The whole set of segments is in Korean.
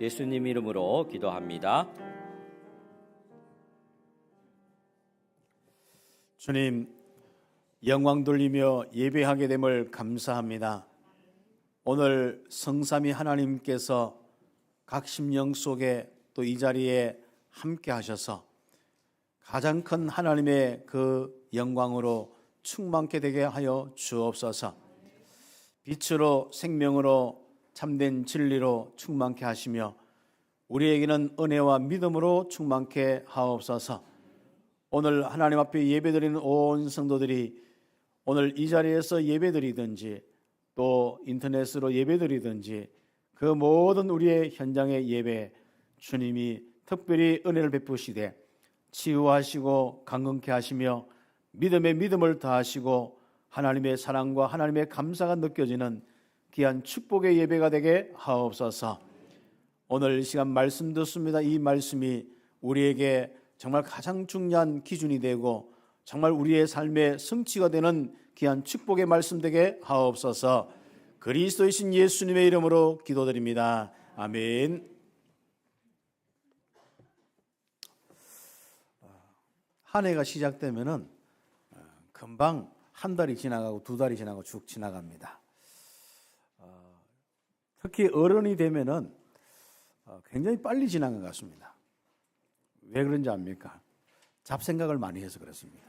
예수님 이름으로 기도합니다. 주님, 영광 돌리며 예배하게 됨을 감사합니다. 오늘 성삼위 하나님께서 각 심령 속에 또 이 자리에 함께 하셔서 가장 큰 하나님의 그 영광으로 충만케 되게 하여 주옵소서. 빛으로 생명으로 참된 진리로 충만케 하시며 우리에게는 은혜와 믿음으로 충만케 하옵소서. 오늘 하나님 앞에 예배드리는 온 성도들이 오늘 이 자리에서 예배드리든지 또 인터넷으로 예배드리든지 그 모든 우리의 현장의 예배 주님이 특별히 은혜를 베푸시되 치유하시고 강건케 하시며 믿음에 믿음을 더하시고 하나님의 사랑과 하나님의 감사가 느껴지는 귀한 축복의 예배가 되게 하옵소서. 오늘 이 시간 말씀 듣습니다. 이 말씀이 우리에게 정말 가장 중요한 기준이 되고 정말 우리의 삶의 성취가 되는 귀한 축복의 말씀 되게 하옵소서. 그리스도이신 예수님의 이름으로 기도드립니다. 아멘. 한 해가 시작되면은 금방 한 달이 지나가고 두 달이 지나고 쭉 지나갑니다. 특히 어른이 되면은 굉장히 빨리 지나간 것 같습니다. 왜 그런지 압니까? 잡생각을 많이 해서 그렇습니다.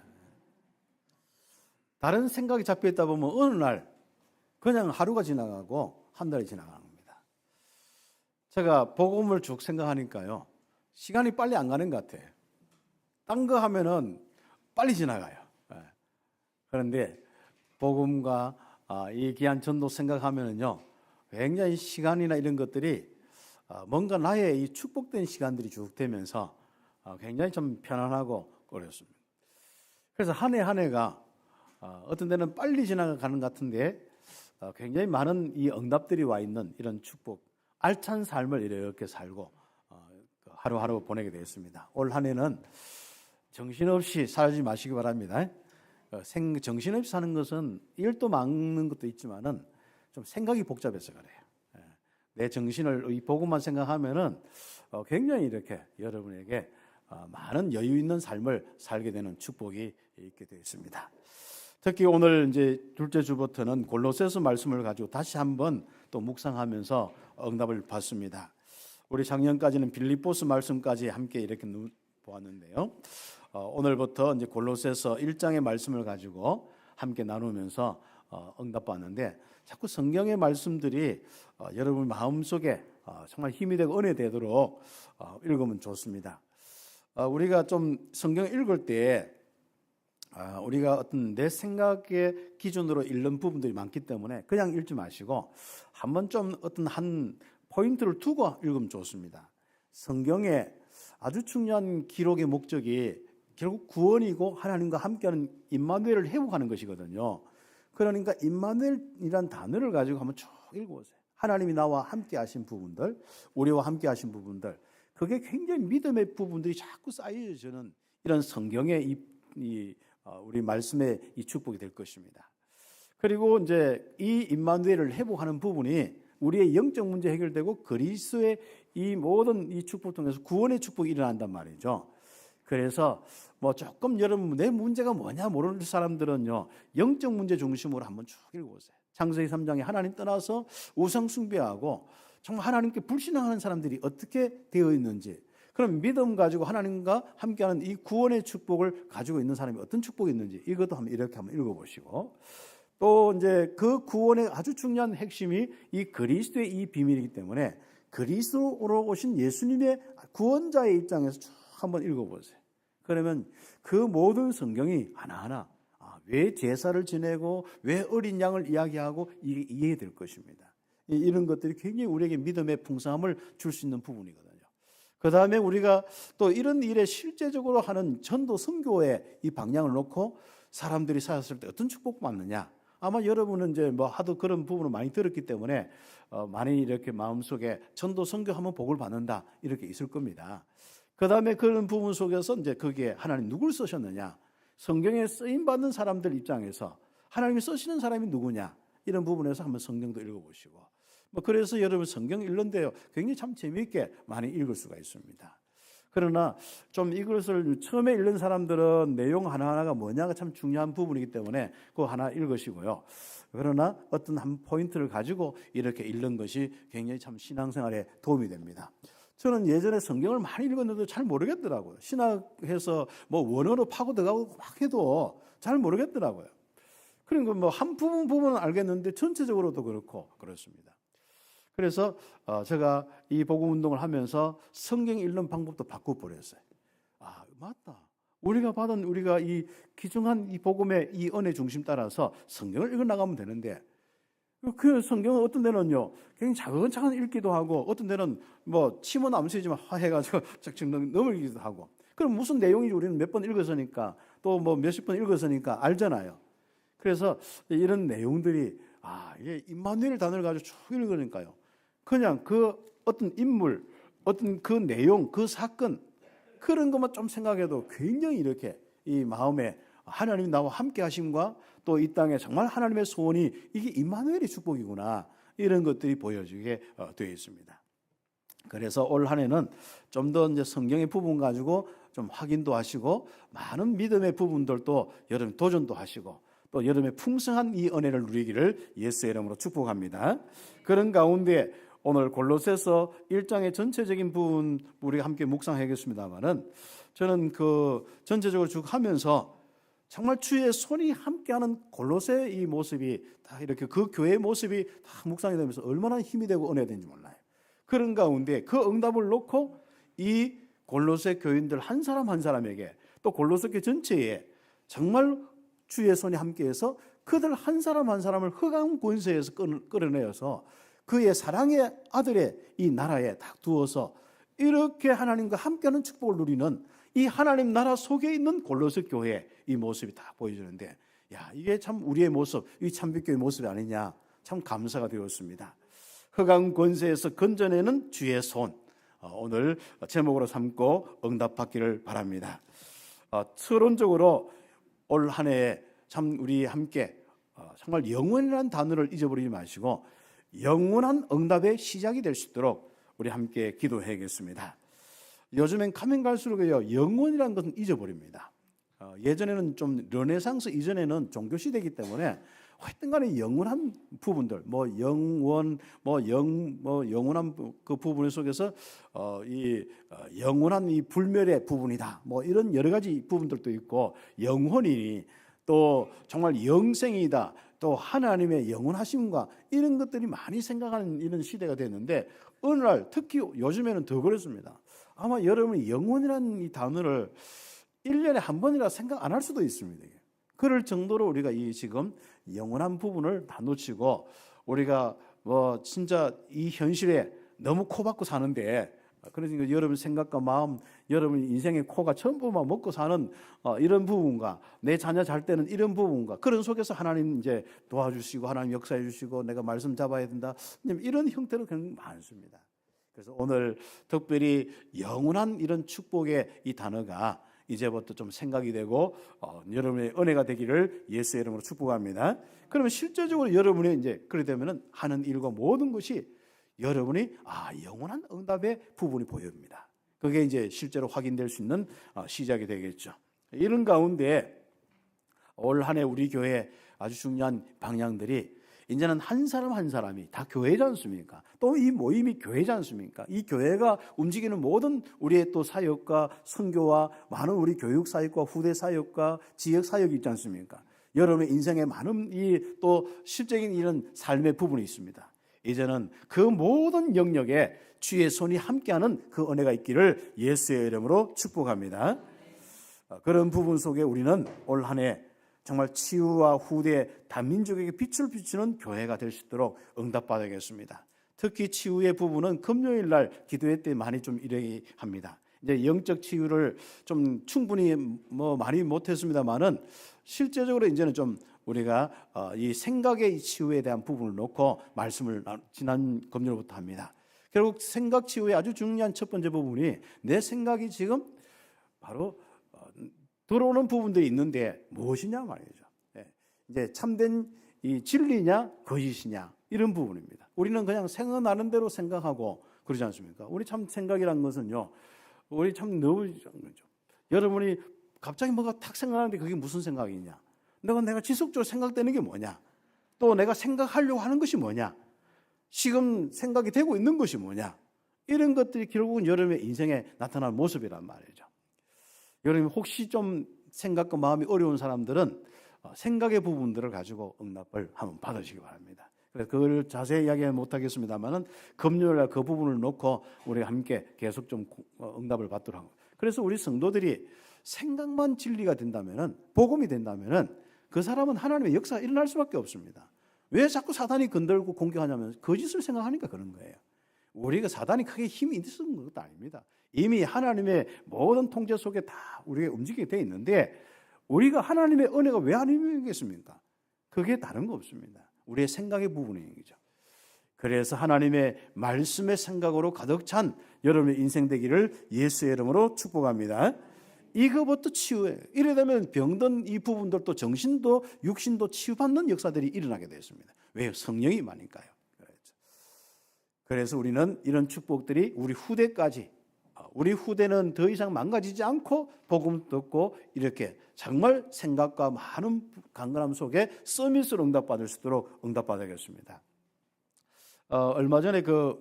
다른 생각이 잡혀 있다 보면 어느 날 그냥 하루가 지나가고 한 달이 지나갑니다. 제가 복음을 쭉 생각하니까요, 시간이 빨리 안 가는 것 같아요. 딴 거 하면은 빨리 지나가요. 그런데 복음과 이 귀한 전도 생각하면은요, 굉장히 시간이나 이런 것들이 뭔가 나의 이 축복된 시간들이 쭉 되면서 굉장히 좀 편안하고 그렇습니다. 그래서 한 해 한 해가 어떤 데는 빨리 지나가는 것 같은데 굉장히 많은 이 응답들이 와 있는 이런 축복, 알찬 삶을 이렇게 살고 하루하루 보내게 되었습니다. 올 한 해는 정신없이 살지 마시기 바랍니다. 정신없이 사는 것은 일도 막는 것도 있지만은 좀 생각이 복잡해서 그래요. 내 정신을 이 복음만 생각하면은 굉장히 이렇게 여러분에게 많은 여유 있는 삶을 살게 되는 축복이 있게 되어 있습니다. 특히 오늘 이제 둘째 주부터는 골로새서 말씀을 가지고 다시 한번 또 묵상하면서 응답을 받습니다. 우리 작년까지는 빌립보스 말씀까지 함께 이렇게 보았는데요. 오늘부터 이제 골로새서 1장의 말씀을 가지고 함께 나누면서 응답받는데 자꾸 성경의 말씀들이 여러분 마음속에 정말 힘이 되고 은혜 되도록 읽으면 좋습니다. 우리가 좀 성경 읽을 때 우리가 어떤 내 생각의 기준으로 읽는 부분들이 많기 때문에 그냥 읽지 마시고 한번 좀 어떤 한 포인트를 두고 읽으면 좋습니다. 성경의 아주 중요한 기록의 목적이 결국 구원이고 하나님과 함께하는 임마누엘을 회복하는 것이거든요. 그러니까 임마누엘이란 단어를 가지고 한번 쭉 읽어보세요. 하나님이 나와 함께 하신 부분들, 우리와 함께 하신 부분들, 그게 굉장히 믿음의 부분들이 자꾸 쌓여지는 이런 성경의 우리 말씀의 이 축복이 될 것입니다. 그리고 이제 이 임마누엘을 회복하는 부분이 우리의 영적 문제 해결되고 그리스도의 이 모든 이 축복을 통해서 구원의 축복이 일어난단 말이죠. 그래서 뭐 조금 여러분 내 문제가 뭐냐 모르는 사람들은요, 영적 문제 중심으로 한번 쭉 읽어보세요. 창세기 3장에 하나님 떠나서 우상 숭배하고 정말 하나님께 불신하는 사람들이 어떻게 되어 있는지, 그럼 믿음 가지고 하나님과 함께하는 이 구원의 축복을 가지고 있는 사람이 어떤 축복이 있는지 이것도 한번 이렇게 한번 읽어보시고, 또 이제 그 구원의 아주 중요한 핵심이 이 그리스도의 이 비밀이기 때문에 그리스도로 오신 예수님의 구원자의 입장에서 쭉 한번 읽어보세요. 그러면 그 모든 성경이 하나하나 왜 제사를 지내고 왜 어린 양을 이야기하고 이게 이해될 것입니다. 이런 것들이 굉장히 우리에게 믿음의 풍성함을 줄 수 있는 부분이거든요. 그 다음에 우리가 또 이런 일에 실제적으로 하는 전도 선교의 이 방향을 놓고 사람들이 살았을 때 어떤 축복 받느냐. 아마 여러분은 이제 뭐 하도 그런 부분을 많이 들었기 때문에 많이 이렇게 마음속에 전도 선교하면 복을 받는다 이렇게 있을 겁니다. 그 다음에 그런 부분 속에서 이제 거기에 하나님 누굴 쓰셨느냐, 성경에 쓰임 받는 사람들 입장에서 하나님이 쓰시는 사람이 누구냐, 이런 부분에서 한번 성경도 읽어보시고, 뭐 그래서 여러분 성경 읽는데요, 굉장히 참 재미있게 많이 읽을 수가 있습니다. 그러나 좀 이것을 처음에 읽는 사람들은 내용 하나하나가 뭐냐가 참 중요한 부분이기 때문에 그거 하나 읽으시고요. 그러나 어떤 한 포인트를 가지고 이렇게 읽는 것이 굉장히 참 신앙생활에 도움이 됩니다. 저는 예전에 성경을 많이 읽었는데 잘 모르겠더라고요. 신학해서 뭐 원어로 파고 들어가고 막 해도 잘 모르겠더라고요. 그러니까 뭐 한 부분은 알겠는데 전체적으로도 그렇고 그렇습니다. 그래서 제가 이 복음 운동을 하면서 성경 읽는 방법도 바꿔버렸어요. 아, 맞다. 우리가 이 귀중한 이 복음의 이 은혜 중심 따라서 성경을 읽어 나가면 되는데, 그 성경은 어떤 데는요, 굉장히 차근차근 읽기도 하고, 어떤 데는 뭐 침은 안 쓰지만 해가지고 쫙쫙 넘기기도 하고. 그럼 무슨 내용인지 우리는 몇 번 읽었으니까, 또 뭐 몇십 번 읽었으니까 알잖아요. 그래서 이런 내용들이 이게 임마누엘 단어를 가지고 쭉 읽으니까요, 그냥 그 어떤 인물, 어떤 그 내용, 그 사건, 그런 것만 좀 생각해도 굉장히 이렇게 이 마음에 하나님이 나와 함께 하심과 또 이 땅에 정말 하나님의 소원이 이게 임마누엘의 축복이구나, 이런 것들이 보여지게 되어 있습니다. 그래서 올 한 해는 좀 더 이제 성경의 부분 가지고 좀 확인도 하시고, 많은 믿음의 부분들도 여러분 도전도 하시고, 또 여러분의 풍성한 이 은혜를 누리기를 예수의 이름으로 축복합니다. 그런 가운데 오늘 골로새서 1장의 전체적인 부분 우리가 함께 묵상하겠습니다만은, 저는 그 전체적으로 쭉 하면서 정말 주의 손이 함께하는 골로새 이 모습이 다 이렇게 그 교회의 모습이 다 묵상이 되면서 얼마나 힘이 되고 은혜가 되는지 몰라요. 그런 가운데 그 응답을 놓고 이 골로새 교인들 한 사람 한 사람에게, 또 골로새 교회 전체에 정말 주의 손이 함께해서 그들 한 사람 한 사람을 흑암 권세에서 끌어내어서 그의 사랑의 아들의 이 나라에 딱 두어서 이렇게 하나님과 함께하는 축복을 누리는 이 하나님 나라 속에 있는 골로새 교회 이 모습이 다 보여주는데, 이게 참 우리의 모습, 이 참빛교의 모습이 아니냐, 참 감사가 되었습니다. 흑암 권세에서 건져내는 주의 손, 오늘 제목으로 삼고 응답받기를 바랍니다. 서론적으로 올 한 해에 참 우리 함께 정말 영원이라는 단어를 잊어버리지 마시고 영원한 응답의 시작이 될 수 있도록 우리 함께 기도해야겠습니다. 요즘엔 가면 갈수록요, 영원이라는 것은 잊어버립니다. 예전에는 좀 르네상스 이전에는 종교 시대이기 때문에 하여튼 간에 영원한 부분들, 영원한 그 부분 속에서 영원한 이 불멸의 부분이다, 이런 여러 가지 부분들도 있고, 영혼이니 또 정말 영생이다, 또 하나님의 영원하심과 이런 것들이 많이 생각하는 이런 시대가 됐는데, 어느 날 특히 요즘에는 더 그렇습니다. 아마 여러분이 영혼이라는 이 단어를 1년에 한 번이라 생각 안 할 수도 있습니다. 그럴 정도로 우리가 이 지금 영원한 부분을 다 놓치고, 우리가 진짜 이 현실에 너무 코박고 사는데, 그러니까 여러분 생각과 마음, 여러분 인생의 코가 전부만 먹고 사는 이런 부분과 내 자녀 잘 때는 이런 부분과 그런 속에서 하나님 이제 도와주시고 하나님 역사해 주시고 내가 말씀 잡아야 된다, 이런 형태로 굉장히 많습니다. 그래서 오늘 특별히 영원한 이런 축복의 이 단어가 이제부터 좀 생각이 되고 여러분의 은혜가 되기를 예수의 이름으로 축복합니다. 그러면 실제적으로 여러분이 이제 그렇게 되면은 하는 일과 모든 것이 여러분이 영원한 응답의 부분이 보입니다. 그게 이제 실제로 확인될 수 있는 시작이 되겠죠. 이런 가운데 올 한 해 우리 교회 아주 중요한 방향들이, 이제는 한 사람 한 사람이 다 교회지 않습니까? 또 이 모임이 교회지 않습니까? 이 교회가 움직이는 모든 우리의 또 사역과 선교와 많은 우리 교육 사역과 후대 사역과 지역 사역이 있지 않습니까? 여러분의 인생에 많은 이 또 실적인 이런 삶의 부분이 있습니다. 이제는 그 모든 영역에 주의 손이 함께하는 그 은혜가 있기를 예수의 이름으로 축복합니다. 그런 부분 속에 우리는 올 한 해 정말 치유와 후대 단민족에게 빛을 비추는 교회가 될 수 있도록 응답받아야겠습니다. 특히 치유의 부분은 금요일 날 기도회 때 많이 좀 일하게 합니다. 이제 영적 치유를 좀 충분히 많이 못했습니다만은, 실제적으로 이제는 좀 우리가 이 생각의 치유에 대한 부분을 놓고 말씀을 지난 금요일부터 합니다. 결국 생각 치유의 아주 중요한 첫 번째 부분이, 내 생각이 지금 바로 들어오는 부분들이 있는데 무엇이냐 말이죠. 이제 참된 이 진리냐 거짓이냐, 이런 부분입니다. 우리는 그냥 생각나는 대로 생각하고 그러지 않습니까? 우리 참 생각이란 것은요, 우리 참 너무 여러분이 갑자기 뭐가 탁 생각하는데 그게 무슨 생각이냐? 내가 지속적으로 생각되는 게 뭐냐? 또 내가 생각하려고 하는 것이 뭐냐? 지금 생각이 되고 있는 것이 뭐냐? 이런 것들이 결국은 여러분의 인생에 나타나는 모습이란 말이죠. 여러분 혹시 좀 생각과 마음이 어려운 사람들은 생각의 부분들을 가지고 응답을 한번 받으시기 바랍니다. 그래서 그걸 자세히 이야기는 못하겠습니다만은 금요일 날 그 부분을 놓고 우리가 함께 계속 좀 응답을 받도록 하고. 그래서 우리 성도들이 생각만 진리가 된다면은, 복음이 된다면은 그 사람은 하나님의 역사가 일어날 수밖에 없습니다. 왜 자꾸 사단이 건들고 공격하냐면 거짓을 생각하니까 그런 거예요. 우리가 사단이 크게 힘이 있는 것도 아닙니다. 이미 하나님의 모든 통제 속에 다 우리가 움직이게 돼 있는데 우리가 하나님의 은혜가 왜 안 임하겠습니까? 그게 다른 거 없습니다. 우리의 생각의 부분인 거죠. 그래서 하나님의 말씀의 생각으로 가득 찬 여러분의 인생 되기를 예수의 이름으로 축복합니다. 이거부터 치유해요. 이래 되면 병든 이 부분들도 정신도 육신도 치유받는 역사들이 일어나게 되었습니다. 왜요? 성령이 많으니까요. 그래서 우리는 이런 축복들이 우리 후대까지, 우리 후대는 더 이상 망가지지 않고 복음 듣고 이렇게 정말 생각과 많은 강건함 속에 서밋으로 응답받을 수 있도록 응답받아야겠습니다. 얼마 전에 그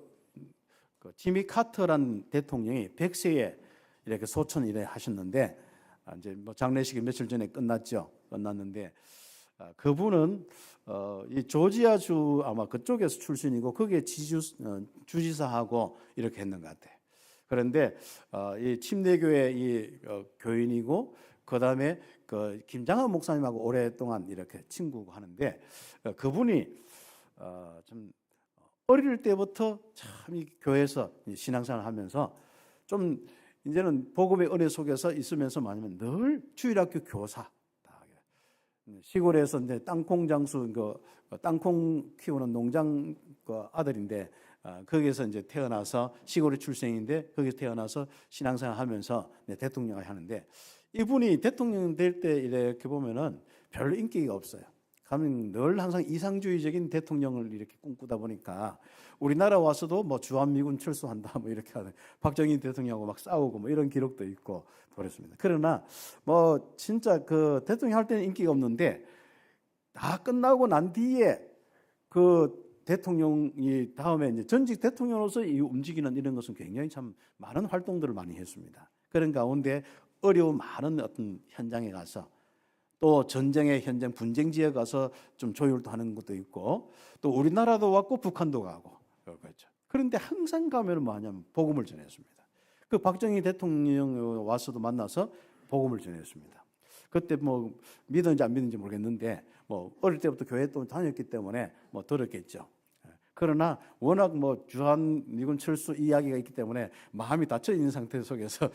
지미 카터란 대통령이 100세에 이렇게 소천 일에 하셨는데 이제 뭐 장례식이 며칠 전에 끝났는데 그분은 이 조지아주 아마 그쪽에서 출신이고 거기에 주지사하고 이렇게 했는 것 같아요. 그런데 이 침례교회 이 교인이고 그다음에 그 김장한 목사님하고 오랫동안 이렇게 친구고 하는데 그분이 좀 어릴 때부터 참 이 교회에서 신앙생활을 하면서 좀 이제는 복음의 은혜 속에서 있으면서 말하면 늘 주일학교 교사, 시골에서 이제 땅콩 장수 땅콩 키우는 농장 아들인데 거기에서 이제 태어나서 시골의 출생인데 거기서 태어나서 신앙생활 하면서 대통령을 하는데 이분이 대통령 될 때 이렇게 보면은 별로 인기가 없어요. 가면 늘 항상 이상주의적인 대통령을 이렇게 꿈꾸다 보니까 우리나라 와서도 뭐 주한미군 철수한다 뭐 이렇게 하는 박정희 대통령하고 막 싸우고 뭐 이런 기록도 있고 그렇습니다. 그러나 뭐 진짜 그 대통령 할 때는 인기가 없는데 다 끝나고 난 뒤에 그 대통령이 다음에 이제 전직 대통령으로서 이 움직이는 이런 것은 굉장히 참 많은 활동들을 많이 했습니다. 그런 가운데 어려운 많은 어떤 현장에 가서 또 전쟁의 현장 분쟁 지역에 가서 좀 조율도 하는 것도 있고 또 우리나라도 왔고 북한도 가고 그렇죠. 그런데 항상 가면 뭐하냐면 복음을 전했습니다. 그 박정희 대통령 와서도 만나서 복음을 전했습니다. 그때 뭐 믿었는지 안 믿는지 모르겠는데 뭐 어릴 때부터 교회 또 다녔기 때문에 뭐 들었겠죠. 그러나 워낙 뭐 주한미군 철수 이야기가 있기 때문에 마음이 닫혀 있는 상태 속에서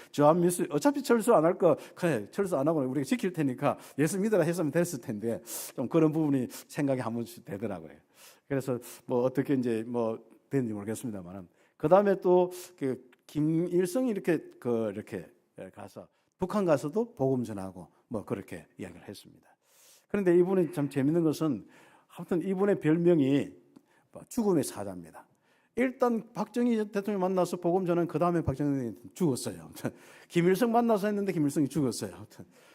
주한미군 어차피 철수 안 할 거 그래 철수 안 하고 우리가 지킬 테니까 예수 믿으라 했으면 됐을 텐데 좀 그런 부분이 생각이 한 번씩 되더라고요. 그래서 뭐 어떻게 이제 뭐 됐는지 모르겠습니다만은 그 다음에 또 그 김일성이 이렇게 가서 북한 가서도 복음 전하고 뭐 그렇게 이야기를 했습니다. 그런데 이분이 참 재밌는 것은 아무튼 이분의 별명이 죽음의 사자입니다. 일단 박정희 대통령 만나서 복음 전한 그 다음에 박정희 대통령이 죽었어요. 김일성 만나서 했는데 김일성이 죽었어요.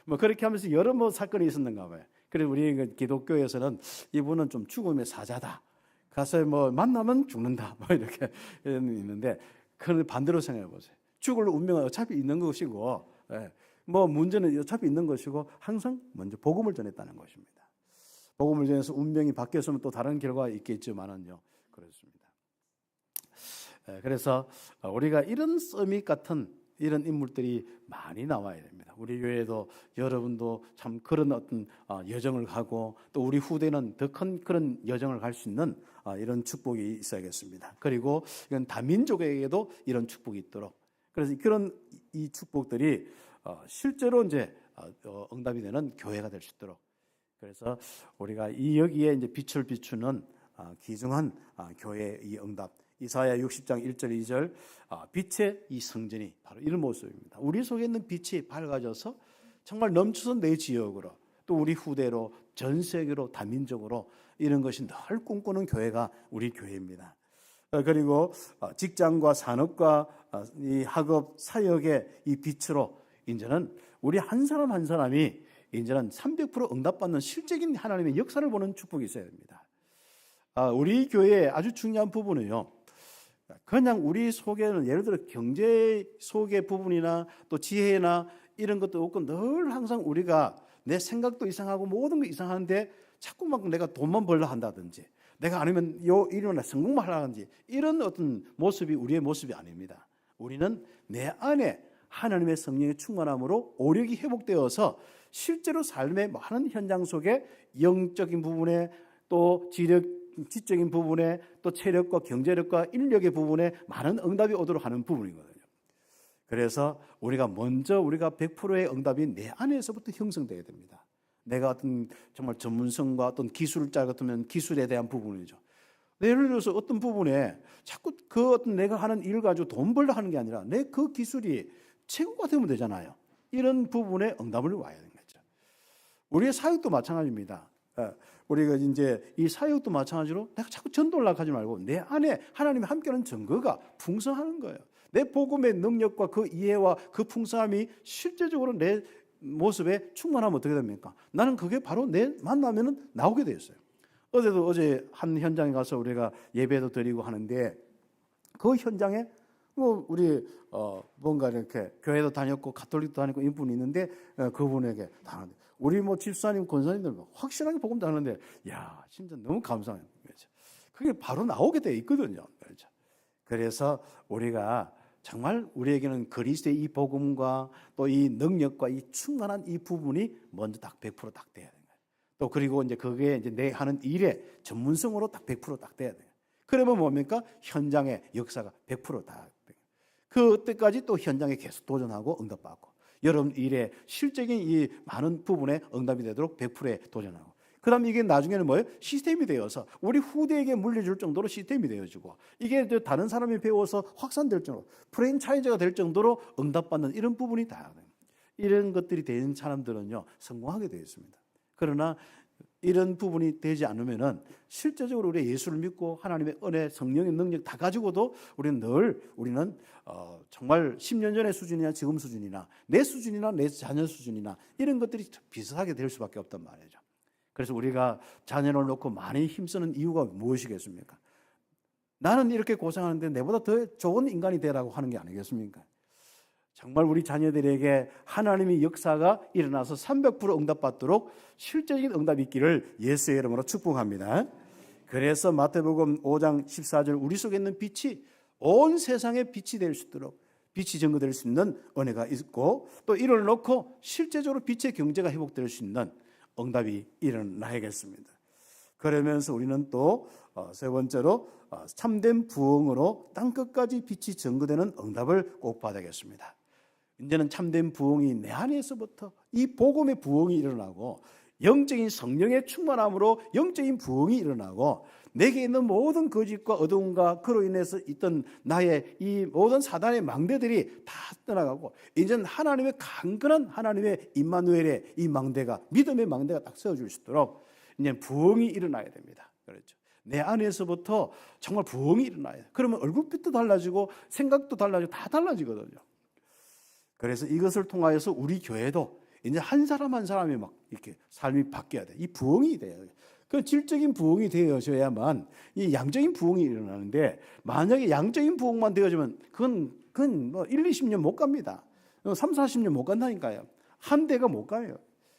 뭐 그렇게 하면서 여러 뭐 사건이 있었는가 봐요. 그래서 우리 기독교에서는 이분은 좀 죽음의 사자다. 가서 뭐 만나면 죽는다. 뭐 이렇게 있는데 그런데 반대로 생각해 보세요. 죽을 운명은 어차피 있는 것이고, 뭐 문제는 어차피 있는 것이고 항상 먼저 복음을 전했다는 것입니다. 복음을 전해서 운명이 바뀌었으면 또 다른 결과가 있겠지만은요, 그렇습니다. 그래서 우리가 이런 서밋 같은 이런 인물들이 많이 나와야 됩니다. 우리 교회도 여러분도 참 그런 어떤 여정을 가고 또 우리 후대는 더 큰 그런 여정을 갈 수 있는 이런 축복이 있어야겠습니다. 그리고 이건 다민족에게도 이런 축복이 있도록 그래서 그런 이 축복들이 실제로 이제 응답이 되는 교회가 될 수 있도록 그래서 우리가 이 여기에 이제 빛을 비추는 귀중한 교회의 이 응답 이사야 60장 1절 2절 빛의 이 성전이 바로 이런 모습입니다. 우리 속에 있는 빛이 밝아져서 정말 넘쳐서 내 지역으로 또 우리 후대로 전 세계로 다민족으로 이런 것이 늘 꿈꾸는 교회가 우리 교회입니다. 그리고 직장과 산업과 이 학업, 사역의 이 빛으로 이제는 우리 한 사람 한 사람이 이제는 300% 응답받는 실적인 하나님의 역사를 보는 축복이 있어야 됩니다. 우리 교회의 아주 중요한 부분은요, 그냥 우리 속에는 예를 들어 경제 속의 부분이나 또 지혜나 이런 것도 없고 늘 항상 우리가 내 생각도 이상하고 모든 게 이상한데 자꾸만 내가 돈만 벌려 한다든지 내가 아니면 이런 성공만 하라든지 이런 어떤 모습이 우리의 모습이 아닙니다. 우리는 내 안에 하나님의 성령의 충만함으로 오력이 회복되어서 실제로 삶의 많은 현장 속에 영적인 부분에 또 지적인 부분에 또 체력과 경제력과 인력의 부분에 많은 응답이 오도록 하는 부분이거든요. 그래서 우리가 먼저 우리가 100%의 응답이 내 안에서부터 형성되어야 됩니다. 내가 어떤 정말 전문성과 어떤 기술자 같으면 기술에 대한 부분이죠. 예를 들어서 어떤 부분에 자꾸 그 어떤 내가 하는 일 가지고 돈 벌려 하는 게 아니라 내 그 기술이 최고가 되면 되잖아요. 이런 부분에 응답을 와야 되는 거죠. 우리의 사역도 마찬가지입니다. 우리가 이제 이 사역도 마찬가지로 내가 자꾸 전도를 하지 말고 내 안에 하나님이 함께하는 증거가 풍성하는 거예요. 내 복음의 능력과 그 이해와 그 풍성함이 실제적으로 내 모습에 충만하면 어떻게 됩니까? 나는 그게 바로 내 만나면은 나오게 되었어요. 어제 한 현장에 가서 우리가 예배도 드리고 하는데 그 현장에 뭐 우리 뭔가 이렇게 교회도 다녔고 가톨릭도 다니고 이분이 있는데 그분에게 다 우리 뭐 집사님 권사님들 확실하게 복음도 하는데 야 진짜 너무 감사해요. 그게 바로 나오게 돼 있거든요. 그래서 우리가 정말 우리에게는 그리스도의 이 복음과 또 이 능력과 이 충만한 이 부분이 먼저 딱 100%딱 돼야 되는 거예요. 또 그리고 이제 그게 이제 내 하는 일의 전문성으로 딱 100%딱 돼야 돼요. 그러면 뭡니까? 현장의 역사가 100%다. 그때까지 또 현장에 계속 도전하고 응답받고 여러분 일의 실적인 이 많은 부분에 응답이 되도록 100%에 도전하고 그 다음에 이게 나중에는 뭐예요? 시스템이 되어서 우리 후대에게 물려줄 정도로 시스템이 되어지고 이게 다른 사람이 배워서 확산될 정도로 프랜차이즈가 될 정도로 응답받는 이런 부분이 다 이런 것들이 되는 사람들은요 성공하게 되어 있습니다. 그러나 이런 부분이 되지 않으면은 실제적으로 우리 예수를 믿고 하나님의 은혜, 성령의 능력 다 가지고도 우리는 정말 10년 전의 수준이나 지금 수준이나 내 수준이나 내 자녀 수준이나 이런 것들이 비슷하게 될 수밖에 없단 말이죠. 그래서 우리가 자녀를 놓고 많이 힘쓰는 이유가 무엇이겠습니까? 나는 이렇게 고생하는데 내보다 더 좋은 인간이 되라고 하는 게 아니겠습니까? 정말 우리 자녀들에게 하나님의 역사가 일어나서 300% 응답받도록 실제적인 응답이 있기를 예수의 이름으로 축복합니다. 그래서 마태복음 5장 14절 우리 속에 있는 빛이 온 세상에 빛이 될 수 있도록 빛이 증거될 수 있는 은혜가 있고 또 이를 놓고 실제적으로 빛의 경제가 회복될 수 있는 응답이 일어나야겠습니다. 그러면서 우리는 또 세 번째로 참된 부흥으로 땅끝까지 빛이 증거되는 응답을 꼭 받아야겠습니다. 이제는 참된 부흥이 내 안에서부터 이 복음의 부흥이 일어나고 영적인 성령의 충만함으로 영적인 부흥이 일어나고 내게 있는 모든 거짓과 어두움과 그로 인해서 있던 나의 이 모든 사단의 망대들이 다 떠나가고 이제는 하나님의 강건한 하나님의 임마누엘의 이 망대가 믿음의 망대가 딱 세워질 수 있도록 이제 부흥이 일어나야 됩니다. 그렇죠. 내 안에서부터 정말 부흥이 일어나야 돼. 그러면 얼굴빛도 달라지고 생각도 달라지고 다 달라지거든요. 그래서 이것을 통하여서 우리 교회도 이제 한 사람 한 사람이 막 이렇게 삶이 바뀌어야 돼. 이 부흥이 돼요. 그 질적인 부흥이 되어져야만 이 양적인 부흥이 일어나는데 만약에 양적인 부흥만 되어지면 그건 뭐 1, 20년 못 갑니다. 3, 40년 못 간다니까요. 한 대가 못 가요.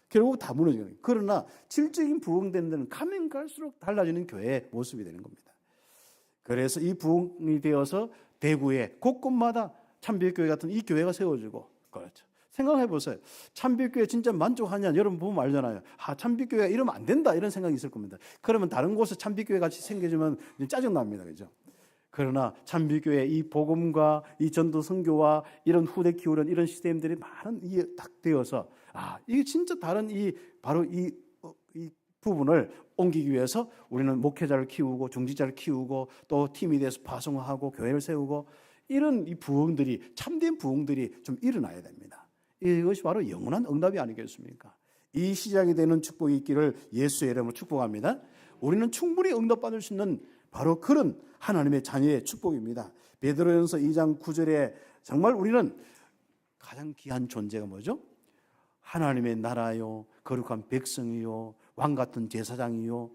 결국 다 무너져요. 그러나 질적인 부흥되는 데는 가면 갈수록 달라지는 교회의 모습이 되는 겁니다. 그래서 이 부흥이 되어서 대구에 곳곳마다 참빛교회 같은 이 교회가 세워지고 그렇죠. 생각해 보세요. 참빛교회 진짜 만족하냐? 여러분 보면 알잖아요. 참빛교회가 이러면 안 된다 이런 생각이 있을 겁니다. 그러면 다른 곳에 참빛교회 같이 생겨지면 짜증납니다. 그죠? 그러나 참빛교회 이 복음과 이 전도 선교와 이런 후대 키우는 이런 시스템들이 많은 이게 딱 되어서 이게 진짜 다른 바로 이 부분을 옮기기 위해서 우리는 목회자를 키우고 중직자를 키우고 또 팀이 돼서 파송하고 교회를 세우고 이런 이 부흥들이 참된 부흥들이 좀 일어나야 됩니다. 이것이 바로 영원한 응답이 아니겠습니까? 이 시작이 되는 축복이 있기를 예수의 이름으로 축복합니다. 우리는 충분히 응답받을 수 있는 바로 그런 하나님의 자녀의 축복입니다. 베드로전서 2장 9절에 정말 우리는 가장 귀한 존재가 뭐죠? 하나님의 나라요, 거룩한 백성이요, 왕 같은 제사장이요,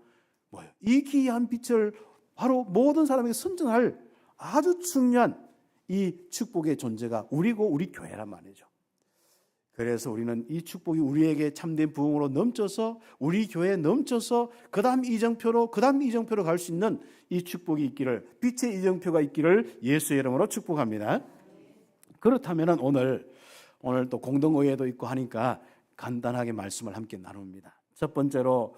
뭐요? 이 귀한 빛을 바로 모든 사람에게 선전할 아주 중요한 이 축복의 존재가 우리고 우리 교회란 말이죠. 그래서 우리는 이 축복이 우리에게 참된 부흥으로 넘쳐서 우리 교회에 넘쳐서 그 다음 이정표로 갈 수 있는 이 축복이 있기를, 빛의 이정표가 있기를 예수의 이름으로 축복합니다. 그렇다면 오늘 또 공동의회도 있고 하니까 간단하게 말씀을 함께 나눕니다. 첫 번째로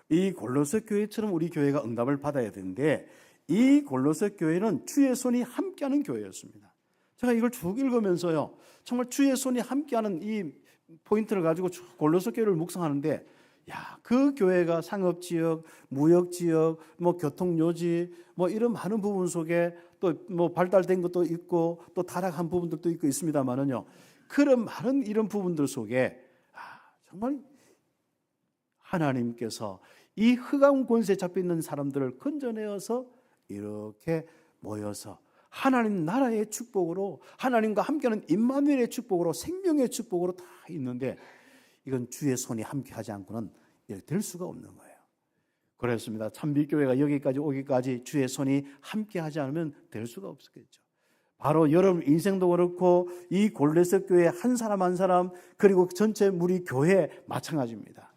이 골로새 교회처럼 우리 교회가 응답을 받아야 되는데 이 골로새 교회는 주의 손이 함께하는 교회였습니다. 제가 이걸 쭉 읽으면서요, 정말 주의 손이 함께하는 이 포인트를 가지고 골로새 교회를 묵상하는데, 그 교회가 상업지역, 무역지역, 교통요지, 이런 많은 부분 속에 또 발달된 것도 있고 또 타락한 부분들도 있고 있습니다만은요, 그런 많은 이런 부분들 속에 정말 하나님께서 이 흑암 권세에 잡혀 있는 사람들을 건져내어서 이렇게 모여서 하나님 나라의 축복으로, 하나님과 함께하는 임마누엘의 축복으로, 생명의 축복으로 다 있는데 이건 주의 손이 함께하지 않고는 될 수가 없는 거예요. 그렇습니다. 참빛교회가 여기까지 오기까지 주의 손이 함께하지 않으면 될 수가 없었겠죠. 바로 여러분 인생도 그렇고 이 골로새 교회 한 사람 한 사람, 그리고 전체 우리 교회 마찬가지입니다.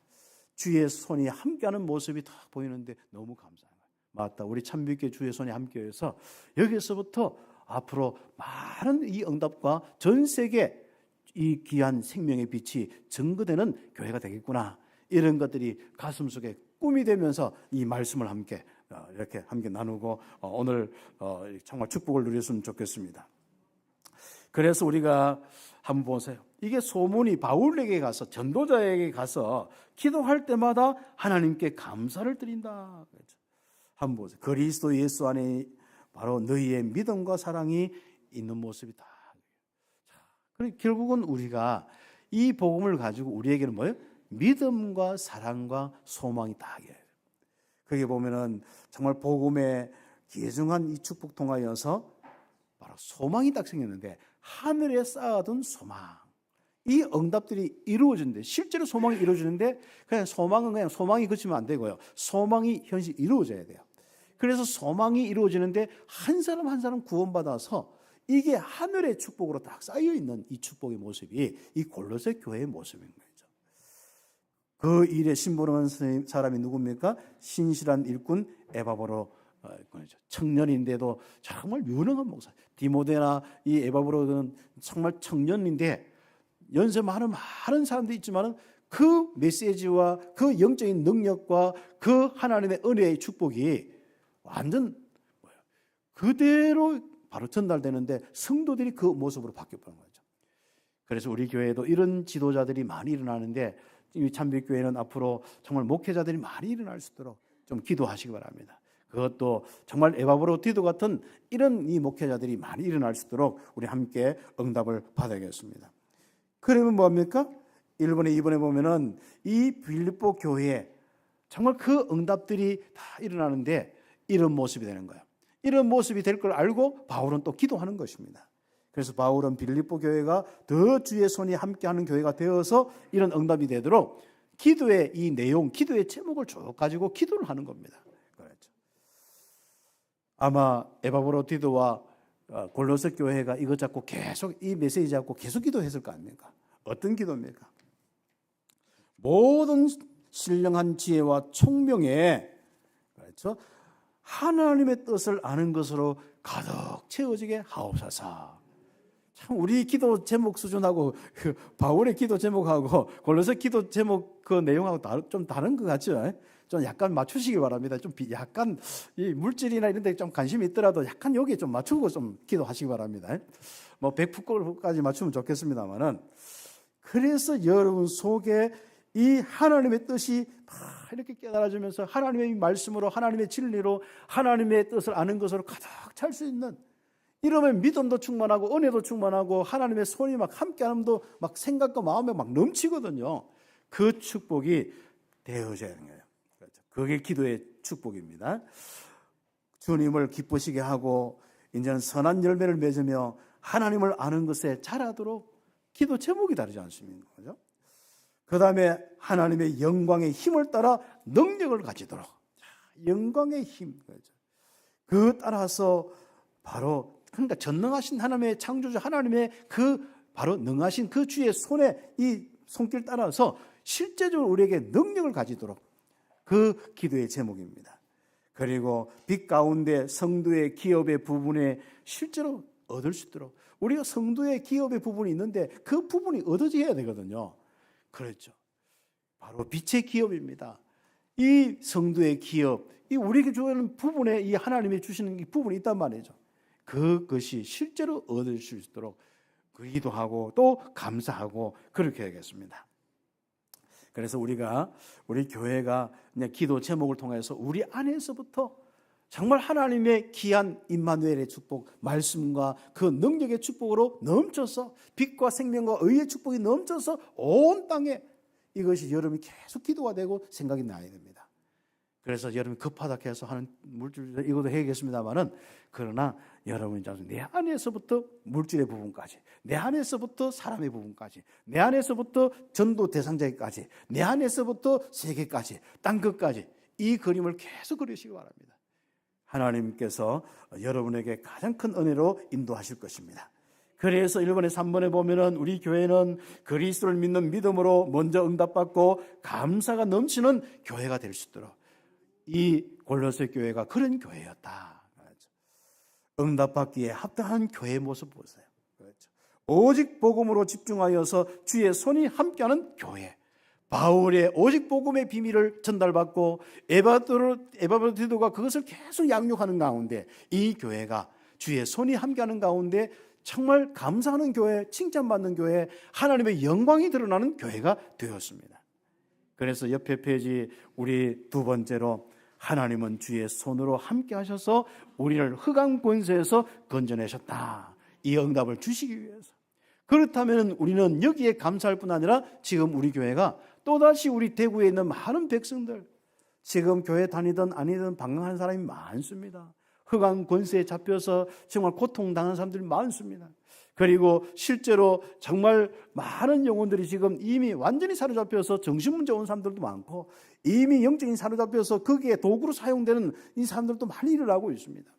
주의 손이 함께하는 모습이 다 보이는데 너무 감사해요. 맞다, 우리 참빛교회 주의 손이 함께해서 여기서부터 앞으로 많은 이 응답과 전 세계 이 귀한 생명의 빛이 증거되는 교회가 되겠구나, 이런 것들이 가슴속에 꿈이 되면서 이 말씀을 함께 이렇게 함께 나누고 오늘 정말 축복을 누렸으면 좋겠습니다. 그래서 우리가 한번 보세요. 이게 소문이 바울에게 가서, 전도자에게 가서 기도할 때마다 하나님께 감사를 드린다. 한번 보세요. 그리스도 예수 안에 바로 너희의 믿음과 사랑이 있는 모습이다. 결국은 우리가 이 복음을 가지고 우리에게는 뭐예요? 믿음과 사랑과 소망이 다 있어요. 거기 보면은 정말 복음의 귀중한 이 축복 통하여서 바로 소망이 딱 생겼는데, 하늘에 쌓아둔 소망, 이 응답들이 이루어지는데, 실제로 소망이 이루어지는데, 그냥 소망은 그냥 소망이 그치면 안 되고요, 소망이 현실 이루어져야 돼요. 그래서 소망이 이루어지는데 한 사람 한 사람 구원받아서 이게 하늘의 축복으로 딱 쌓여있는 이 축복의 모습이 이 골로새 교회의 모습인 거죠. 그 일에 심부름한 사람이 누굽니까? 신실한 일꾼 에바브로, 청년인데도 정말 유능한 목사. 디모데나 이 에바브로는 정말 청년인데 연세 많은 사람들이 있지만은 그 메시지와 그 영적인 능력과 그 하나님의 은혜의 축복이 완전 그대로 바로 전달되는데 성도들이 그 모습으로 바뀌어버린 거죠. 그래서 우리 교회에도 이런 지도자들이 많이 일어나는데, 이 참빛교회는 앞으로 정말 목회자들이 많이 일어날 수 있도록 좀 기도하시기 바랍니다. 그것도 정말 에바브로 디도 같은 이런 이 목회자들이 많이 일어날 수 있도록 우리 함께 응답을 받아야겠습니다. 그러면 뭐합니까? 1번에 2번에 보면은 이 빌립보 교회에 정말 그 응답들이 다 일어나는데 이런 모습이 되는 거예요. 이런 모습이 될 걸 알고 바울은 또 기도하는 것입니다. 그래서 바울은 빌립보 교회가 더 주의 손이 함께하는 교회가 되어서 이런 응답이 되도록 기도의 이 내용, 기도의 제목을 쭉 가지고 기도를 하는 겁니다. 그렇죠. 아마 에바브로 디도와 골로새 교회가 이거 잡고 계속 이 메시지 잡고 계속 기도했을 거 아닙니까? 어떤 기도입니까? 모든 신령한 지혜와 총명에, 그렇죠, 하나님의 뜻을 아는 것으로 가득 채워지게 하옵소서. 참 우리 기도 제목 수준하고 그 바울의 기도 제목하고 골로새 기도 제목 그 내용하고 좀 다른 것 같죠? 좀 약간 맞추시기 바랍니다. 좀 약간 이 물질이나 이런 데 좀 관심이 있더라도 약간 여기에 좀 맞추고 좀 기도하시기 바랍니다. 뭐 100%까지 맞추면 좋겠습니다만은, 그래서 여러분 속에 이 하나님의 뜻이 이렇게 깨달아지면서 하나님의 말씀으로, 하나님의 진리로, 하나님의 뜻을 아는 것으로 가득 찰 수 있는, 이러면 믿음도 충만하고 은혜도 충만하고 하나님의 손이 막 함께함도 막 생각과 마음에 막 넘치거든요. 그 축복이 되어져야 하는 거예요. 그렇죠. 그게 기도의 축복입니다. 주님을 기쁘시게 하고 이제는 선한 열매를 맺으며 하나님을 아는 것에 자라도록 기도 제목이 다르지 않습니까? 그죠? 그 다음에 하나님의 영광의 힘을 따라 능력을 가지도록. 영광의 힘. 그 따라서 바로 그러니까 전능하신 하나님의 창조주 하나님의 그 바로 능하신 그 주의 손에 이 손길 따라서 실제적으로 우리에게 능력을 가지도록 그 기도의 제목입니다. 그리고 빛 가운데 성도의 기업의 부분에 실제로 얻을 수 있도록 우리가 성도의 기업의 부분이 있는데 그 부분이 얻어져야 되거든요. 그렇죠. 바로 빛의 기업입니다. 이 성도의 기업, 이 우리에게 주는 부분에 이 하나님이 주시는 이 부분이 있단 말이죠. 그것이 실제로 얻을 수 있도록 기도하고 또 감사하고 그렇게 해야겠습니다. 그래서 우리 교회가 그냥 기도 제목을 통해서 우리 안에서부터 정말 하나님의 귀한 임마누엘의 축복, 말씀과 그 능력의 축복으로 넘쳐서 빛과 생명과 의의 축복이 넘쳐서 온 땅에 이것이 여러분이 계속 기도가 되고 생각이 나야 됩니다. 그래서 여러분이 급하다 해서 하는 물질 이것도 해야겠습니다만은 그러나 여러분이 내 안에서부터 물질의 부분까지, 내 안에서부터 사람의 부분까지, 내 안에서부터 전도 대상자까지, 내 안에서부터 세계까지, 땅 끝까지 이 그림을 계속 그리시기 바랍니다. 하나님께서 여러분에게 가장 큰 은혜로 인도하실 것입니다. 그래서 1번에 3번에 보면은 우리 교회는 그리스도를 믿는 믿음으로 먼저 응답받고 감사가 넘치는 교회가 될 수 있도록 이 골로새 교회가 그런 교회였다. 응답받기에 합당한 교회의 모습 보세요. 그렇죠. 오직 복음으로 집중하여서 주의 손이 함께하는 교회. 바울의 오직 복음의 비밀을 전달받고 에바브로디도가 그것을 계속 양육하는 가운데 이 교회가 주의 손이 함께하는 가운데 정말 감사하는 교회, 칭찬받는 교회, 하나님의 영광이 드러나는 교회가 되었습니다. 그래서 옆에 페이지 우리 두 번째로 하나님은 주의 손으로 함께 하셔서 우리를 흑암 권세에서 건져내셨다. 이 응답을 주시기 위해서. 그렇다면 우리는 여기에 감사할 뿐 아니라 지금 우리 교회가 또다시 우리 대구에 있는 많은 백성들, 지금 교회 다니든 아니든 방황하는 사람이 많습니다. 흑암 권세에 잡혀서 정말 고통당하는 사람들이 많습니다. 그리고 실제로 정말 많은 영혼들이 지금 이미 완전히 사로잡혀서 정신문제 온 사람들도 많고 이미 영적인 사로잡혀서 거기에 도구로 사용되는 이 사람들도 많이 일어나고 있습니다.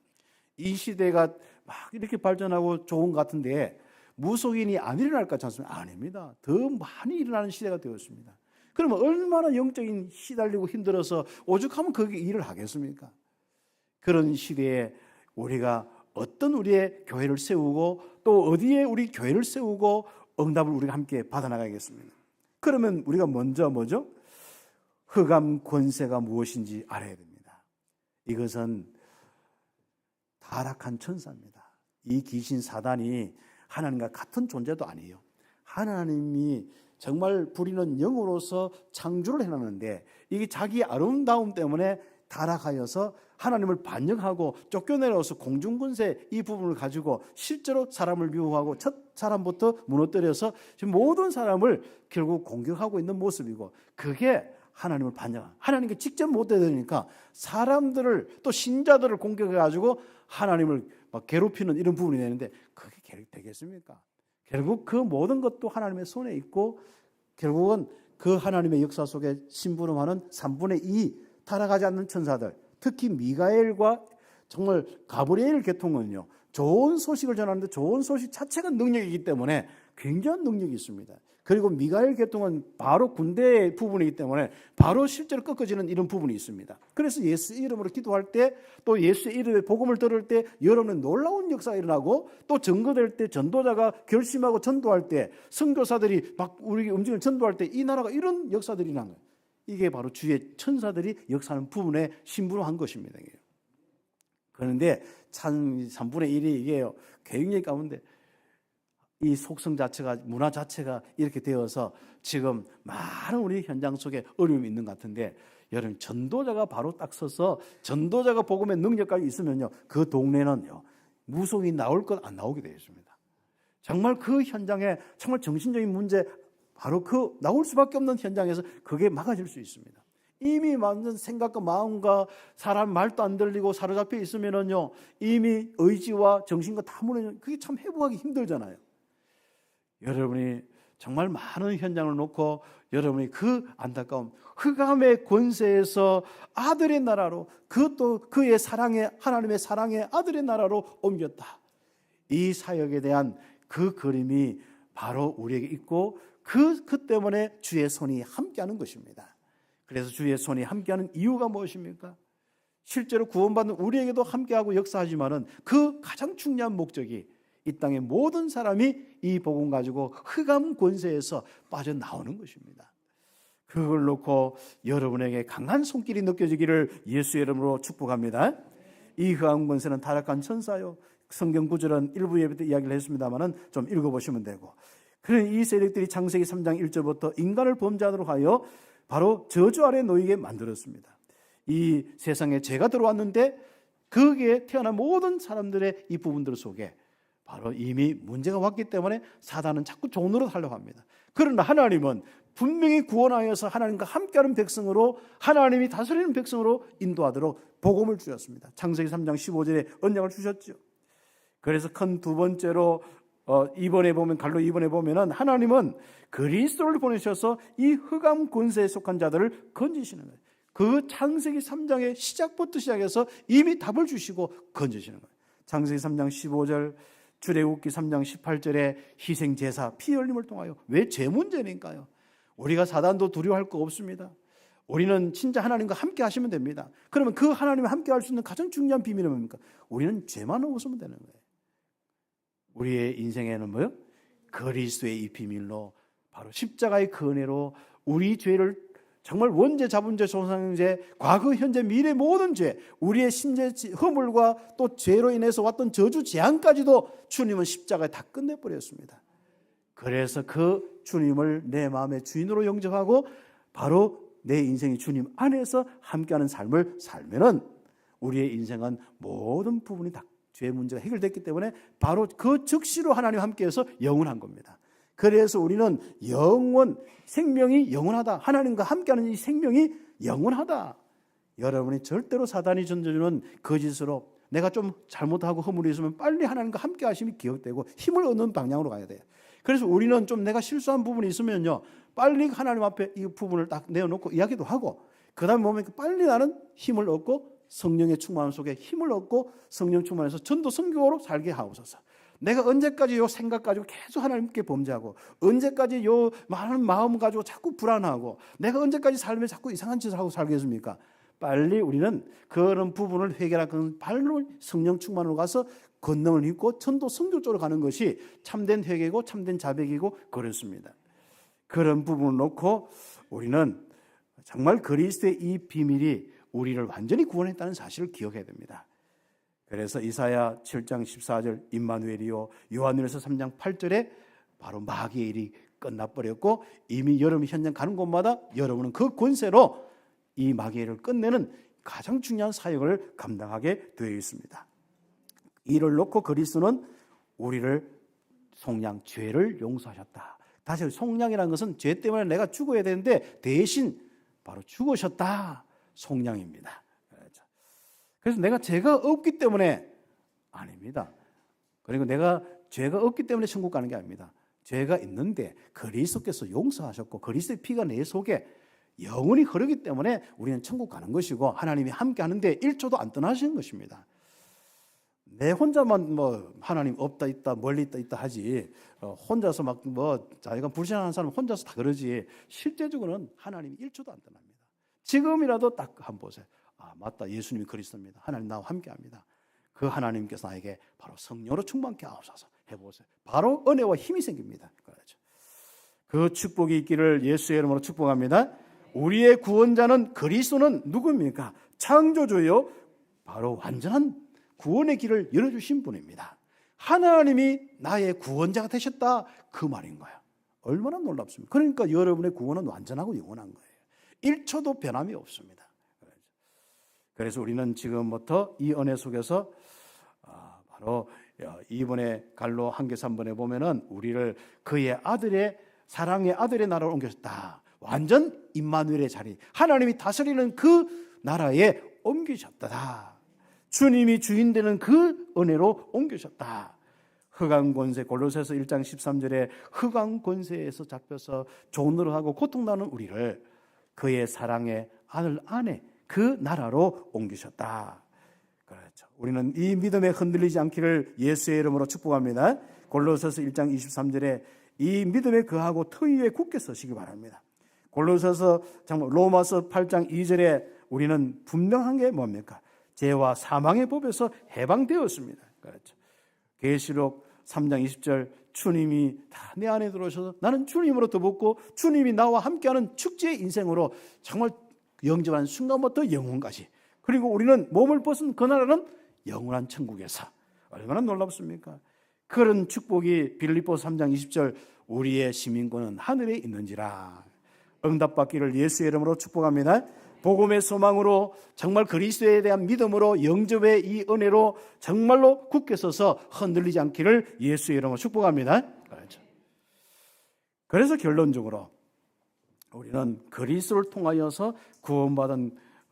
이 시대가 막 이렇게 발전하고 좋은 것 같은데 무속인이 안 일어날 것 같지 않습니까? 아닙니다. 더 많이 일어나는 시대가 되었습니다. 그러면 얼마나 영적인 시달리고 힘들어서 오죽하면 거기 일을 하겠습니까? 그런 시대에 우리가 어떤 우리의 교회를 세우고 또 어디에 우리 교회를 세우고 응답을 우리가 함께 받아나가겠습니까? 그러면 우리가 먼저 뭐죠? 흑암 권세가 무엇인지 알아야 됩니다. 이것은 타락한 천사입니다. 이 귀신 사단이 하나님과 같은 존재도 아니에요. 하나님이 정말 부리는 영으로서 창조를 해놨는데 이게 자기 아름다움 때문에 타락하여서 하나님을 반역하고 쫓겨내려서 공중권세 이 부분을 가지고 실제로 사람을 미워하고 첫 사람부터 무너뜨려서 지금 모든 사람을 결국 공격하고 있는 모습이고 그게 하나님을 반역한 하나님께 직접 못 되니까 사람들을 또 신자들을 공격해가지고 하나님을 막 괴롭히는 이런 부분이 되는데 그게 되겠습니까? 결국 그 모든 것도 하나님의 손에 있고 결국은 그 하나님의 역사 속에 심부름하는 3분의 2 타락하지 않는 천사들 특히 미가엘과 정말 가브리엘 계통은요 좋은 소식을 전하는데 좋은 소식 자체가 능력이기 때문에 굉장한 능력이 있습니다. 그리고 미가엘 계통은 바로 군대의 부분이기 때문에 바로 실제로 꺾어지는 이런 부분이 있습니다. 그래서 예수 이름으로 기도할 때 또 예수의 이름의 복음을 들을 때 여러분의 놀라운 역사가 일어나고 또 전거될 때 전도자가 결심하고 전도할 때 선교사들이 막 우리 움직이는 전도할 때 이 나라가 이런 역사들이 난 거예요. 이게 바로 주의 천사들이 역사하는 부분에 심부름한 것입니다. 그런데 참 3분의 1이 이게요. 굉장히 가운데 이 속성 자체가 문화 자체가 이렇게 되어서 지금 많은 우리 현장 속에 어려움이 있는 것 같은데 여러분 전도자가 바로 딱 서서 전도자가 복음의 능력까지 있으면요 그 동네는요 무속이 나올 것 안 나오게 되어 있습니다. 정말 그 현장에 정말 정신적인 문제 바로 그 나올 수밖에 없는 현장에서 그게 막아질 수 있습니다. 이미 완전 생각과 마음과 사람 말도 안 들리고 사로잡혀 있으면은요, 이미 의지와 정신과 다 무너지는, 그게 참 회복하기 힘들잖아요. 여러분이 정말 많은 현장을 놓고 여러분이 그 안타까움, 흑암의 권세에서 아들의 나라로, 그것도 그의 사랑의, 하나님의 사랑의 아들의 나라로 옮겼다. 이 사역에 대한 그 그림이 바로 우리에게 있고, 그 때문에 주의 손이 함께하는 것입니다. 그래서 주의 손이 함께하는 이유가 무엇입니까? 실제로 구원받는 우리에게도 함께하고 역사하지만은 그 가장 중요한 목적이 이 땅의 모든 사람이 이 복음 가지고 흑암 권세에서 빠져나오는 것입니다. 그걸 놓고 여러분에게 강한 손길이 느껴지기를 예수의 이름으로 축복합니다. 이 흑암 권세는 타락한 천사요. 성경 구절은 일부 예배 때 이야기를 했습니다만은 좀 읽어보시면 되고, 그런 이 세력들이 창세기 3장 1절부터 인간을 범죄하도록 하여 바로 저주 아래 놓이게 만들었습니다. 이 세상에 죄가 들어왔는데 거기에 태어난 모든 사람들의 이 부분들 속에 바로 이미 문제가 왔기 때문에 사단은 자꾸 종로로 하려고 합니다. 그러나 하나님은 분명히 구원하여서 하나님과 함께하는 백성으로, 하나님이 다스리는 백성으로 인도하도록 복음을 주셨습니다. 창세기 3장 15절에 언약을 주셨죠. 그래서 큰 두 번째로 이번에 보면, 갈로 이번에 보면은 하나님은 그리스도를 보내셔서 이 흑암 권세에 속한 자들을 건지시는 거예요. 그 창세기 3장의 시작부터 시작해서 이미 답을 주시고 건지시는 거예요. 창세기 3장 15절, 출애굽기 3장 18절에 희생제사 피 흘림을 통하여, 왜 죄 문제니까요. 우리가 사단도 두려워할 거 없습니다. 우리는 진짜 하나님과 함께 하시면 됩니다. 그러면 그 하나님과 함께 할 수 있는 가장 중요한 비밀은 뭡니까? 우리는 죄만 없으면 되는 거예요. 우리의 인생에는 뭐요? 그리스도의 이 비밀로, 바로 십자가의 그 은혜로 우리 죄를, 정말 원죄, 자본죄, 조상죄, 과거, 현재, 미래 모든 죄, 우리의 신체 허물과 또 죄로 인해서 왔던 저주 재앙까지도 주님은 십자가에 다 끝내버렸습니다. 그래서 그 주님을 내 마음의 주인으로 영접하고 바로 내 인생이 주님 안에서 함께하는 삶을 살면은 우리의 인생은 모든 부분이 다 죄 문제가 해결됐기 때문에 바로 그 즉시로 하나님과 함께해서 영원한 겁니다. 그래서 우리는 영원, 생명이 영원하다. 하나님과 함께하는 이 생명이 영원하다. 여러분이 절대로 사단이 던져주는 거짓으로 내가 좀 잘못하고 허물이 있으면 빨리 하나님과 함께 하심이 기억되고 힘을 얻는 방향으로 가야 돼요. 그래서 우리는 좀 내가 실수한 부분이 있으면요, 빨리 하나님 앞에 이 부분을 딱 내어놓고 이야기도 하고, 그 다음에 보면 빨리 나는 힘을 얻고 성령의 충만함 속에 힘을 얻고 성령 충만해서 전도 선교로 살게 하옵소서. 내가 언제까지 요 생각 가지고 계속 하나님께 범죄하고, 언제까지 요 많은 마음 가지고 자꾸 불안하고, 내가 언제까지 삶에 자꾸 이상한 짓을 하고 살겠습니까? 빨리 우리는 그런 부분을 해결하는 발로 성령 충만으로 가서 권능을 입고 전도 선교 쪽으로 가는 것이 참된 회개고 참된 자백이고 그렇습니다. 그런 부분을 놓고 우리는 정말 그리스도의 이 비밀이 우리를 완전히 구원했다는 사실을 기억해야 됩니다. 그래서 이사야 7장 14절 임마누엘이요, 요한일서 3장 8절에 바로 마귀의 일이 끝나버렸고, 이미 여러분이 현장 가는 곳마다 여러분은 그 권세로 이 마귀의 일을 끝내는 가장 중요한 사역을 감당하게 되어 있습니다. 이를 놓고 그리스도는 우리를 속량, 죄를 용서하셨다. 다시 속량이라는 것은 죄 때문에 내가 죽어야 되는데 대신 바로 죽으셨다. 속량입니다. 그래서 내가 죄가 없기 때문에 아닙니다. 그리고 내가 죄가 없기 때문에 천국 가는 게 아닙니다. 죄가 있는데 그리스도께서 용서하셨고 그리스도의 피가 내 속에 영원히 흐르기 때문에 우리는 천국 가는 것이고, 하나님이 함께 하는데 1초도 안 떠나시는 것입니다. 내 혼자만 뭐 하나님 없다 있다 멀리 있다 있다 하지, 혼자서 막 뭐 자기가 불신하는 사람 혼자서 다 그러지, 실제적으로는 하나님이 1초도 안 떠납니다. 지금이라도 딱 한번 보세요. 아, 맞다, 예수님이 그리스도입니다. 하나님 나와 함께합니다. 그 하나님께서 나에게 바로 성령으로 충만케 하옵소서 해보세요. 바로 은혜와 힘이 생깁니다. 그렇죠. 그 축복이 있기를 예수의 이름으로 축복합니다. 우리의 구원자는, 그리스도는 누구입니까? 창조주요, 바로 완전한 구원의 길을 열어주신 분입니다. 하나님이 나의 구원자가 되셨다, 그 말인 거야. 얼마나 놀랍습니까? 그러니까 여러분의 구원은 완전하고 영원한 거예요. 1초도 변함이 없습니다. 그래서 우리는 지금부터 이 은혜 속에서 바로 이번에 갈로 한개 3번에 보면은 우리를 그의 아들의, 사랑의 아들의 나라로 옮겼다. 완전 임마누엘의 자리, 하나님이 다스리는 그 나라에 옮기셨다. 주님이 주인 되는 그 은혜로 옮기셨다. 흑암 권세, 골로새서 1장 13절에 흑암 권세에서 잡혀서 종노릇하고 고통나는 우리를 그의 사랑의 아들 안에 그 나라로 옮기셨다. 그렇죠. 우리는 이 믿음에 흔들리지 않기를 예수의 이름으로 축복합니다. 골로새서 1장 23절에 이 믿음에 거하고 터 위에 굳게 서시기 바랍니다. 골로새서 로마서 8장 2절에 우리는 분명한 게 뭡니까? 죄와 사망의 법에서 해방되었습니다. 그렇죠. 계시록 3장 20절 주님이 다 내 안에 들어오셔서 나는 주님으로부터 먹고 주님이 나와 함께하는 축제의 인생으로 정말 영접하는 순간부터 영혼까지, 그리고 우리는 몸을 벗은 그 나라는 영원한 천국에서, 얼마나 놀랍습니까? 그런 축복이 빌립보서 3장 20절 우리의 시민권은 하늘에 있는지라. 응답받기를 예수의 이름으로 축복합니다. 복음의 소망으로 정말 그리스도에 대한 믿음으로 영접의 이 은혜로 정말로 굳게 서서 흔들리지 않기를 예수의 이름으로 축복합니다. 그렇죠. 그래서 결론적으로 우리는 그리스도를 통하여서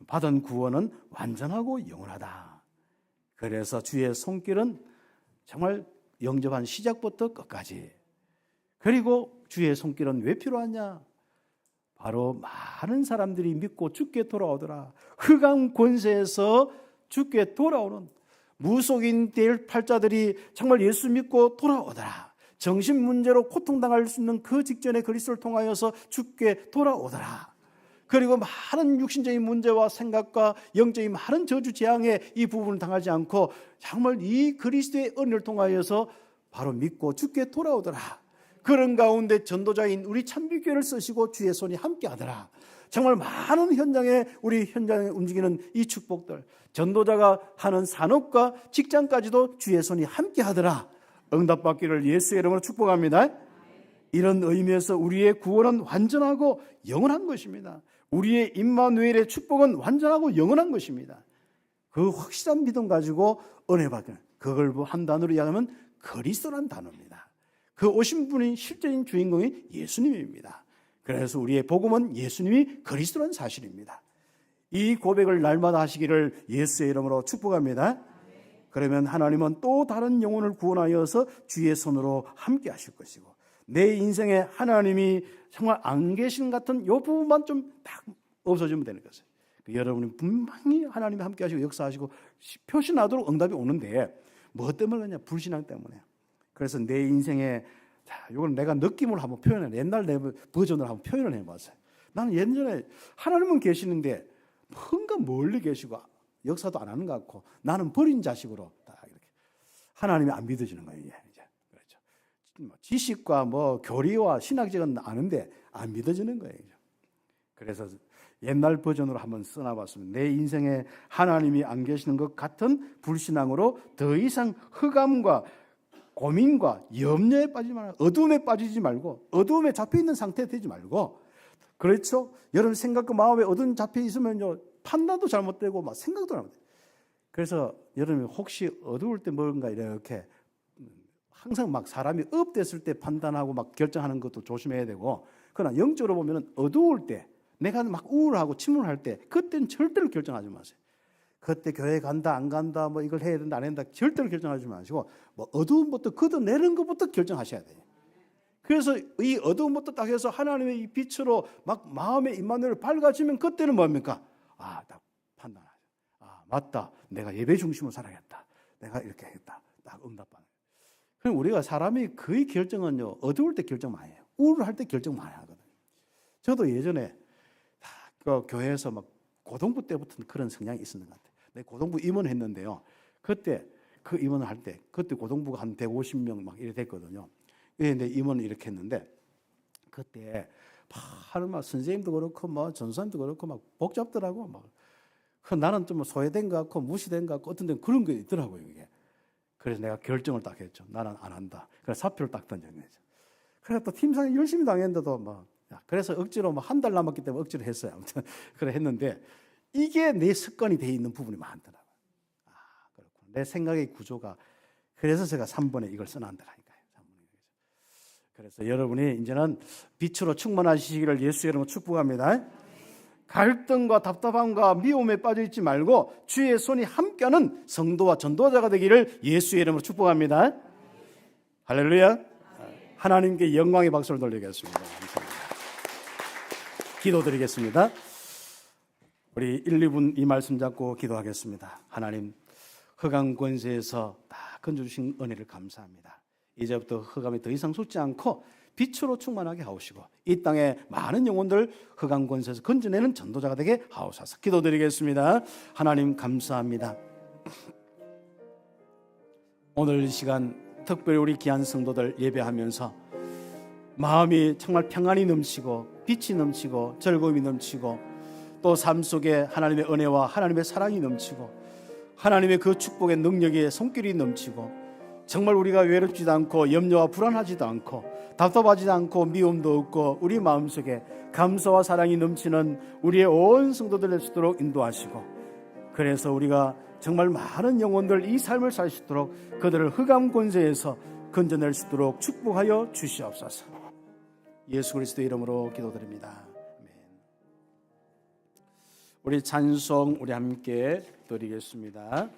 받은 구원은 완전하고 영원하다. 그래서 주의 손길은 정말 영접한 시작부터 끝까지. 그리고 주의 손길은 왜 필요하냐? 바로 많은 사람들이 믿고 주께 돌아오더라. 흑암 권세에서 주께 돌아오는 무속인 될 팔자들이 정말 예수 믿고 돌아오더라. 정신 문제로 고통당할 수 있는 그 직전에 그리스도를 통하여서 주께 돌아오더라. 그리고 많은 육신적인 문제와 생각과 영적인 많은 저주 재앙에 이 부분을 당하지 않고 정말 이 그리스도의 은혜를 통하여서 바로 믿고 주께 돌아오더라. 그런 가운데 전도자인 우리 참비교회를 쓰시고 주의 손이 함께하더라. 정말 많은 우리 현장에 움직이는 이 축복들, 전도자가 하는 산업과 직장까지도 주의 손이 함께하더라. 응답받기를 예수의 이름으로 축복합니다. 이런 의미에서 우리의 구원은 완전하고 영원한 것입니다. 우리의 임마누엘의 축복은 완전하고 영원한 것입니다. 그 확실한 믿음 가지고 은혜 받는, 그걸 한 단어로 이야기하면 그리스도란 단어입니다. 그 오신 분인 실제인 주인공이 예수님입니다. 그래서 우리의 복음은 예수님이 그리스도란 사실입니다. 이 고백을 날마다 하시기를 예수의 이름으로 축복합니다. 그러면 하나님은 또 다른 영혼을 구원하여서 주의 손으로 함께 하실 것이고, 내 인생에 하나님이 정말 안 계신 같은 이 부분만 좀 딱 없어지면 되는 것이에요. 여러분이 분명히 하나님이 함께 하시고 역사하시고 표시나도록 응답이 오는데 뭐 때문에 그러냐? 불신앙 때문에. 그래서 내 인생에, 자, 이걸 내가 느낌을 한번 표현해, 옛날 내 버전으로 한번 표현을 해봤어요. 나는 예전에 하나님은 계시는데 뭔가 멀리 계시고 역사도 안 하는 것 같고 나는 버린 자식으로 딱 이렇게 하나님이 안 믿어지는 거예요. 이제 그렇죠. 지식과 교리와 신학적은 아는데 안 믿어지는 거예요. 그래서 옛날 버전으로 한번 써놔봤습니다. 내 인생에 하나님이 안 계시는 것 같은 불신앙으로 더 이상 흑암과 고민과 염려에 빠지지 말고, 어두움에 빠지지 말고, 어두움에 잡혀 있는 상태에 되지 말고, 그렇죠? 여러분 생각과 마음에 어두움 잡혀 있으면요, 판단도 잘못되고 막 생각도 잘못돼요. 그래서 여러분이 혹시 어두울 때 뭔가 이렇게 항상 막 사람이 업됐을 때 판단하고 막 결정하는 것도 조심해야 되고, 그러나 영적으로 보면은 어두울 때, 내가 막 우울하고 침울할 때, 그때는 절대로 결정하지 마세요. 그때 교회 간다 안 간다 이걸 해야 된다 안 해야 된다 절대로 결정하지 마시고 어두움부터 걷어내는 것부터 결정하셔야 돼요. 그래서 이 어두움부터 딱 해서 하나님의 이 빛으로 막 마음의 임마누엘을 밝아지면 그때는 뭡니까? 딱 판단하죠. 맞다. 내가 예배 중심으로 살아야겠다. 내가 이렇게 하겠다. 딱 응답하는. 그럼 우리가 사람이 거의 결정은요, 어두울 때 결정 많이 해요. 우울할 때 결정 많이 하거든요. 저도 예전에 그 교회에서 막 고등부 때부터 그런 성향이 있었는 것 같아요. 내 고등부 임원했는데요. 그때 그 임원을 할 때 그때 고등부가 한 150명 막 이래 됐거든요. 근데 임원을 이렇게 했는데 그때 막 선생님도 그렇고 전사님도 그렇고 막 복잡더라고. 나는 좀 소외된 것 같고 무시된 것 같고 어떤 데는 그런 게 있더라고요. 이게. 그래서 내가 결정을 딱 했죠. 나는 안 한다. 그래서 사표를 딱 던졌죠. 그래서 또 팀장이 열심히 당했는데도 그래서 억지로 한 달 남았기 때문에 억지로 했어요. 아무튼 그래 했는데 이게 내 습관이 돼 있는 부분이 많더라고요. 그렇구나. 내 생각의 구조가. 그래서 제가 3번에 이걸 써놨다니까요. 그래서 여러분이 이제는 빛으로 충만하시기를 예수 이름으로 축복합니다. 갈등과 답답함과 미움에 빠져 있지 말고 주의 손이 함께하는 성도와 전도자가 되기를 예수의 이름으로 축복합니다. 할렐루야. 하나님께 영광의 박수를 돌리겠습니다. 감사합니다. 기도드리겠습니다. 우리 1, 2분 이 말씀 잡고 기도하겠습니다. 하나님, 흑암 권세에서 다 건져주신 은혜를 감사합니다. 이제부터 흑암이 더 이상 솟지 않고 빛으로 충만하게 하옵시고 이 땅에 많은 영혼들 흑암 권세에서 건져내는 전도자가 되게 하옵소서. 기도드리겠습니다. 하나님 감사합니다. 오늘 이 시간 특별히 우리 귀한 성도들 예배하면서 마음이 정말 평안이 넘치고 빛이 넘치고 즐거움이 넘치고 또 삶 속에 하나님의 은혜와 하나님의 사랑이 넘치고 하나님의 그 축복의 능력의 손길이 넘치고 정말 우리가 외롭지도 않고 염려와 불안하지도 않고 답답하지도 않고 미움도 없고 우리 마음속에 감사와 사랑이 넘치는 우리의 온 성도들 될 수 있도록 인도하시고 그래서 우리가 정말 많은 영혼들 이 삶을 살 수 있도록 그들을 흑암 권세에서 건져낼 수 있도록 축복하여 주시옵소서. 예수 그리스도의 이름으로 기도드립니다. 아멘. 우리 찬송 우리 함께 드리겠습니다.